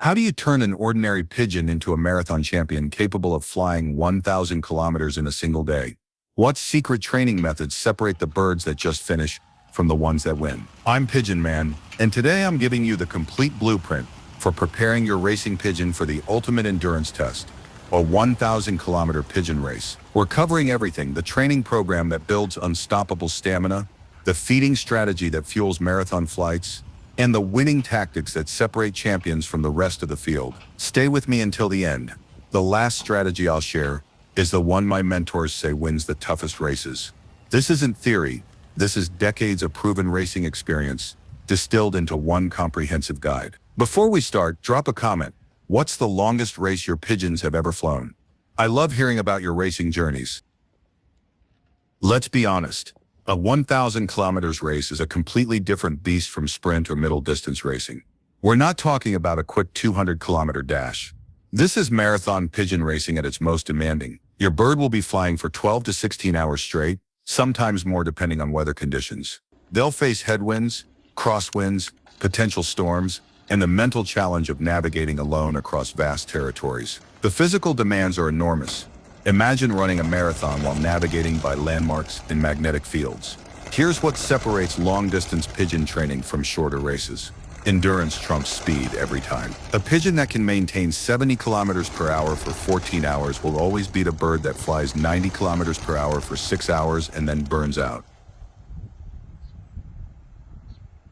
How do you turn an ordinary pigeon into a marathon champion capable of flying 1,000 kilometers in a single day? What secret training methods separate the birds that just finish from the ones that win? I'm Pigeon Man, and today I'm giving you the complete blueprint for preparing your racing pigeon for the ultimate endurance test, a 1,000-kilometer pigeon race. We're covering everything: the training program that builds unstoppable stamina, the feeding strategy that fuels marathon flights, and the winning tactics that separate champions from the rest of the field. Stay with me until the end. The last strategy I'll share is the one my mentors say wins the toughest races. This isn't theory. This is decades of proven racing experience distilled into one comprehensive guide. Before we start, drop a comment. What's the longest race your pigeons have ever flown? I love hearing about your racing journeys. Let's be honest. A 1,000 kilometers race is a completely different beast from sprint or middle distance racing. We're not talking about a quick 200-kilometer dash. This is marathon pigeon racing at its most demanding. Your bird will be flying for 12 to 16 hours straight, sometimes more depending on weather conditions. They'll face headwinds, crosswinds, potential storms, and the mental challenge of navigating alone across vast territories. The physical demands are enormous. Imagine running a marathon while navigating by landmarks and magnetic fields. Here's what separates long-distance pigeon training from shorter races. Endurance trumps speed every time. A pigeon that can maintain 70 kilometers per hour for 14 hours will always beat a bird that flies 90 kilometers per hour for 6 hours and then burns out.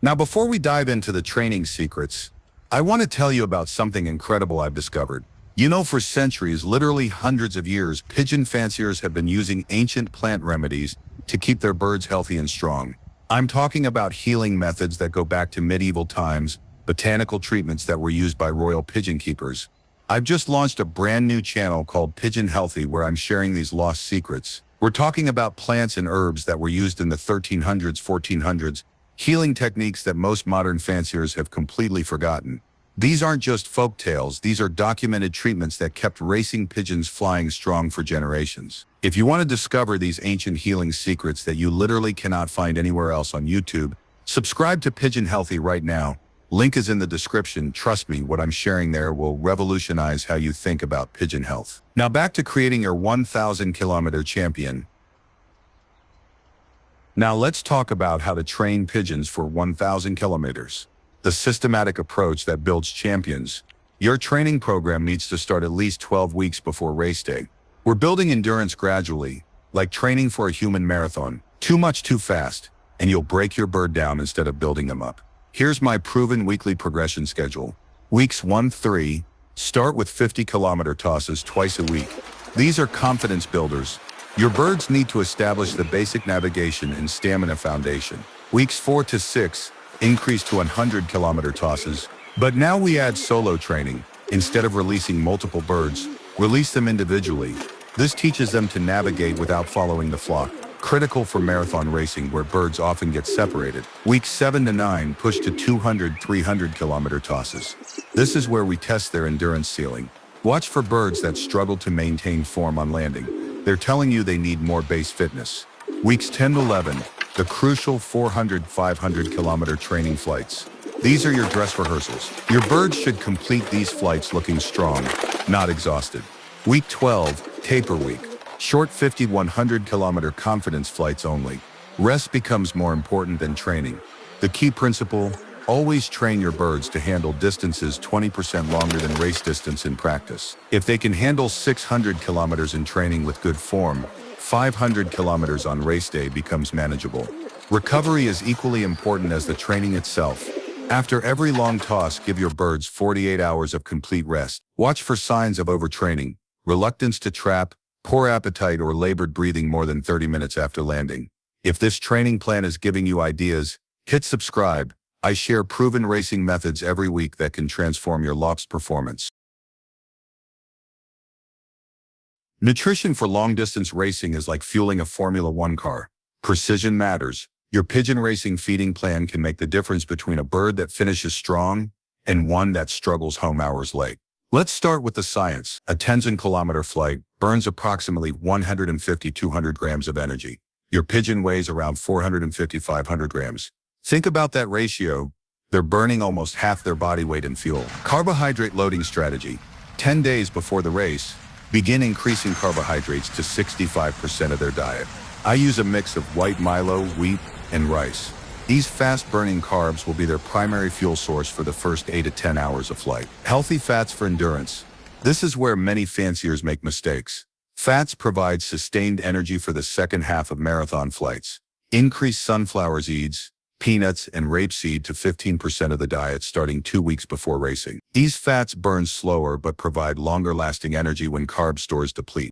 Now, before we dive into the training secrets, I want to tell you about something incredible I've discovered. You know, for centuries, literally hundreds of years, pigeon fanciers have been using ancient plant remedies to keep their birds healthy and strong. I'm talking about healing methods that go back to medieval times, botanical treatments that were used by royal pigeon keepers. I've just launched a brand new channel called Pigeon Healthy where I'm sharing these lost secrets. We're talking about plants and herbs that were used in the 1300s, 1400s, healing techniques that most modern fanciers have completely forgotten. These aren't just folk tales, these are documented treatments that kept racing pigeons flying strong for generations. If you want to discover these ancient healing secrets that you literally cannot find anywhere else on YouTube, subscribe to Pigeon Healthy right now. Link is in the description. Trust me, what I'm sharing there will revolutionize how you think about pigeon health. Now back to creating your 1,000-kilometer champion. Now let's talk about how to train pigeons for 1,000 kilometers. The systematic approach that builds champions. Your training program needs to start at least 12 weeks before race day. We're building endurance gradually, like training for a human marathon. Too much too fast, and you'll break your bird down instead of building them up. Here's my proven weekly progression schedule. Weeks 1-3, start with 50-kilometer tosses twice a week. These are confidence builders. Your birds need to establish the basic navigation and stamina foundation. Weeks 4-6, increase to 100-kilometer tosses. But now we add solo training. Instead of releasing multiple birds, release them individually. This teaches them to navigate without following the flock, critical for marathon racing where birds often get separated. Weeks 7-9, push to 200-300-kilometer tosses. This is where we test their endurance ceiling. Watch for birds that struggle to maintain form on landing. They're telling you they need more base fitness. Weeks 10-11, the crucial 400-500-kilometer training flights. These are your dress rehearsals. Your birds should complete these flights looking strong, not exhausted. Week 12, taper week. Short 50-100-kilometer confidence flights only. Rest becomes more important than training. The key principle: always train your birds to handle distances 20% longer than race distance in practice. If they can handle 600 kilometers in training with good form, 500 kilometers on race day becomes manageable. Recovery is equally important as the training itself. After every long toss, give your birds 48 hours of complete rest. Watch for signs of overtraining, reluctance to trap, poor appetite, or labored breathing more than 30 minutes after landing. If this training plan is giving you ideas, hit subscribe. I share proven racing methods every week that can transform your lost performance. Nutrition for long-distance racing is like fueling a Formula One car. Precision matters. Your pigeon racing feeding plan can make the difference between a bird that finishes strong and one that struggles home hours late. Let's start with the science. A 10,000-kilometer flight burns approximately 150-200 grams of energy. Your pigeon weighs around 450-500 grams. Think about that ratio. They're burning almost half their body weight in fuel. Carbohydrate loading strategy. 10 days before the race, begin increasing carbohydrates to 65% of their diet. I use a mix of white Milo, wheat, and rice. These fast-burning carbs will be their primary fuel source for the first 8 to 10 hours of flight. Healthy fats for endurance. This is where many fanciers make mistakes. Fats provide sustained energy for the second half of marathon flights. Increase sunflower seeds, peanuts, and rapeseed to 15% of the diet starting 2 weeks before racing. These fats burn slower but provide longer-lasting energy when carb stores deplete.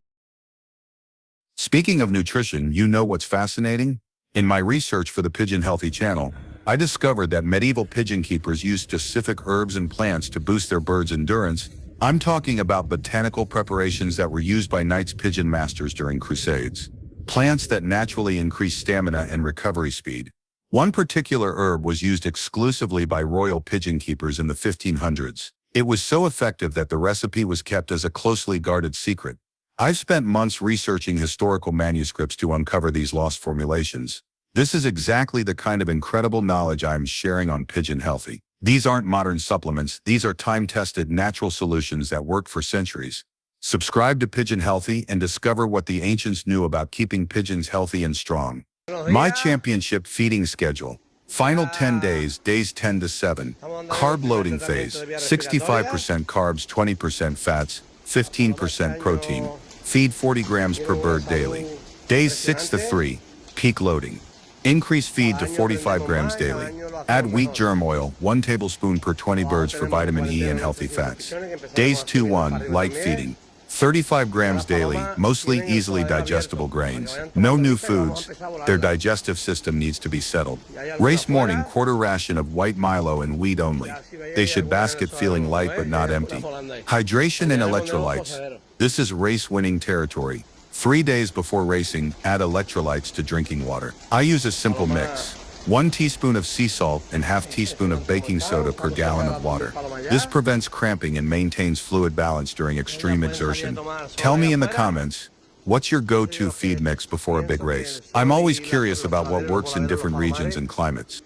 Speaking of nutrition, you know what's fascinating? In my research for the Pigeon Healthy channel, I discovered that medieval pigeon keepers used specific herbs and plants to boost their birds' endurance. I'm talking about botanical preparations that were used by knights pigeon masters during crusades. Plants that naturally increase stamina and recovery speed. One particular herb was used exclusively by royal pigeon keepers in the 1500s. It was so effective that the recipe was kept as a closely guarded secret. I've spent months researching historical manuscripts to uncover these lost formulations. This is exactly the kind of incredible knowledge I'm sharing on Pigeon Healthy. These aren't modern supplements, these are time-tested natural solutions that work for centuries. Subscribe to Pigeon Healthy and discover what the ancients knew about keeping pigeons healthy and strong. My championship feeding schedule. Final 10 days, days 10 to 7. Carb loading phase. 65% carbs, 20% fats, 15% protein. Feed 40 grams per bird daily. Days 6 to 3. Peak loading. Increase feed to 45 grams daily. Add wheat germ oil, 1 tablespoon per 20 birds for vitamin E and healthy fats. Days 2-1. Light feeding. 35 grams daily, mostly easily digestible grains. No new foods. Their digestive system needs to be settled. Race morning, quarter ration of white Milo and wheat only. They should basket feeling light but not empty. Hydration and electrolytes. This is race-winning territory. 3 days before racing, add electrolytes to drinking water. I use a simple mix. 1 teaspoon of sea salt and ½ teaspoon of baking soda per gallon of water. This prevents cramping and maintains fluid balance during extreme exertion. Tell me in the comments, what's your go-to feed mix before a big race? I'm always curious about what works in different regions and climates.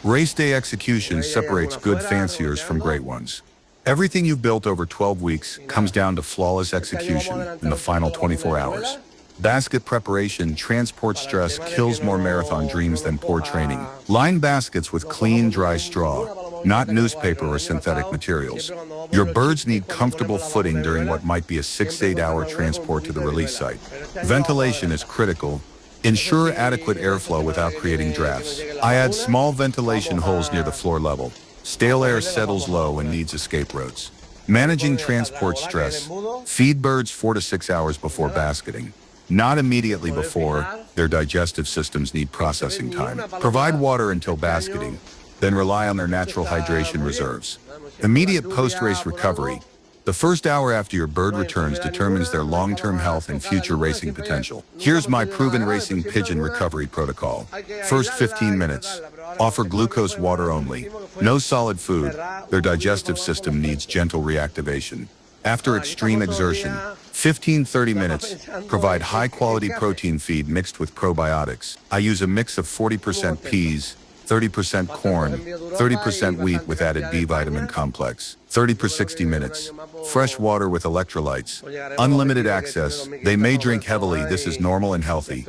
Race day execution separates good fanciers from great ones. Everything you've built over 12 weeks comes down to flawless execution in the final 24 hours. Basket preparation, transport stress kills more marathon dreams than poor training. Line baskets with clean, dry straw, not newspaper or synthetic materials. Your birds need comfortable footing during what might be a 6 to 8 hour transport to the release site. Ventilation is critical. Ensure adequate airflow without creating drafts. I add small ventilation holes near the floor level. Stale air settles low and needs escape routes. Managing transport stress. Feed birds 4 to 6 hours before basketing. Not immediately before, their digestive systems need processing time. Provide water until basketing, then rely on their natural hydration reserves. Immediate post-race recovery. The first hour after your bird returns determines their long-term health and future racing potential. Here's my proven racing pigeon recovery protocol. First 15 minutes. Offer glucose water only. No solid food. Their digestive system needs gentle reactivation. After extreme exertion, 15-30 minutes, provide high-quality protein feed mixed with probiotics. I use a mix of 40% peas, 30% corn, 30% wheat with added B vitamin complex. 30 per 60 minutes. Fresh water with electrolytes. Unlimited access. They may drink heavily. This is normal and healthy.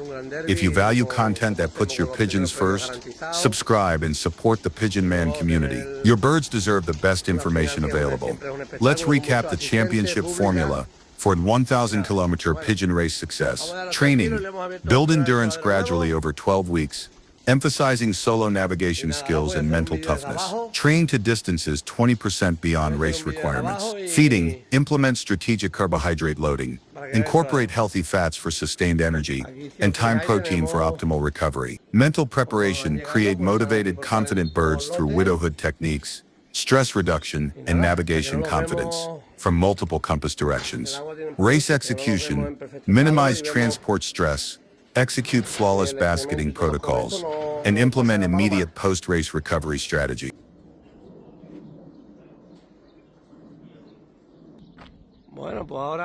If you value content that puts your pigeons first, subscribe and support the Pigeon Man community. Your birds deserve the best information available. Let's recap the championship formula for 1,000-kilometer pigeon race success. Training. Build endurance gradually over 12 weeks. Emphasizing solo navigation skills and mental toughness. Train to distances 20% beyond race requirements. Feeding. Implement strategic carbohydrate loading. Incorporate healthy fats for sustained energy and time protein for optimal recovery. Mental preparation. Create motivated, confident birds through widowhood techniques, stress reduction, and navigation confidence from multiple compass directions. Race execution. Minimize transport stress. Execute flawless basketing protocols, and implement immediate post-race recovery strategy.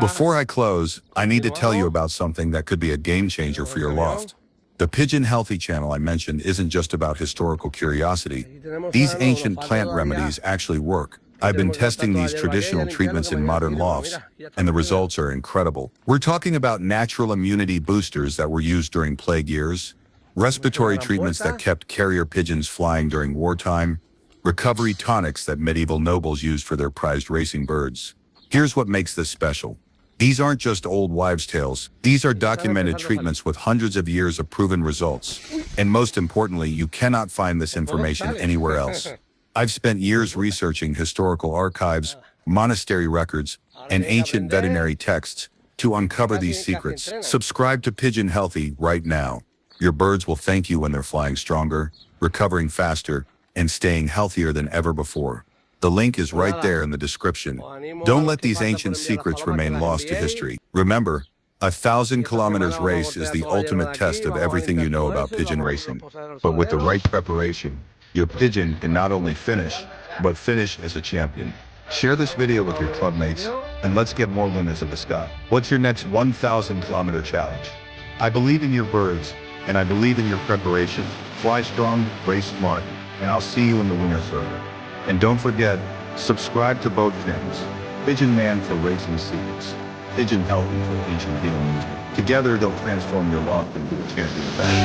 Before I close, I need to tell you about something that could be a game changer for your loft. The Pigeon Healthy channel I mentioned isn't just about historical curiosity. These ancient plant remedies actually work. I've been testing these traditional treatments in modern lofts, and the results are incredible. We're talking about natural immunity boosters that were used during plague years, respiratory treatments that kept carrier pigeons flying during wartime, recovery tonics that medieval nobles used for their prized racing birds. Here's what makes this special. These aren't just old wives' tales. These are documented treatments with hundreds of years of proven results. And most importantly, you cannot find this information anywhere else. I've spent years researching historical archives, monastery records, and ancient veterinary texts to uncover these secrets. Subscribe to Pigeon Healthy right now. Your birds will thank you when they're flying stronger, recovering faster, and staying healthier than ever before. The link is right there in the description. Don't let these ancient secrets remain lost to history. Remember, a 1,000-kilometers race is the ultimate test of everything you know about pigeon racing. But with the right preparation, your pigeon can not only finish, but finish as a champion. Share this video with your club mates, and let's get more winners in the sky. What's your next 1,000-kilometer challenge? I believe in your birds, and I believe in your preparation. Fly strong, race smart, and I'll see you in the winner's circle. And don't forget, subscribe to both channels. Pigeon Man for racing secrets. Pigeon Healthy for ancient healing. Together they'll transform your loft into a champion fashion.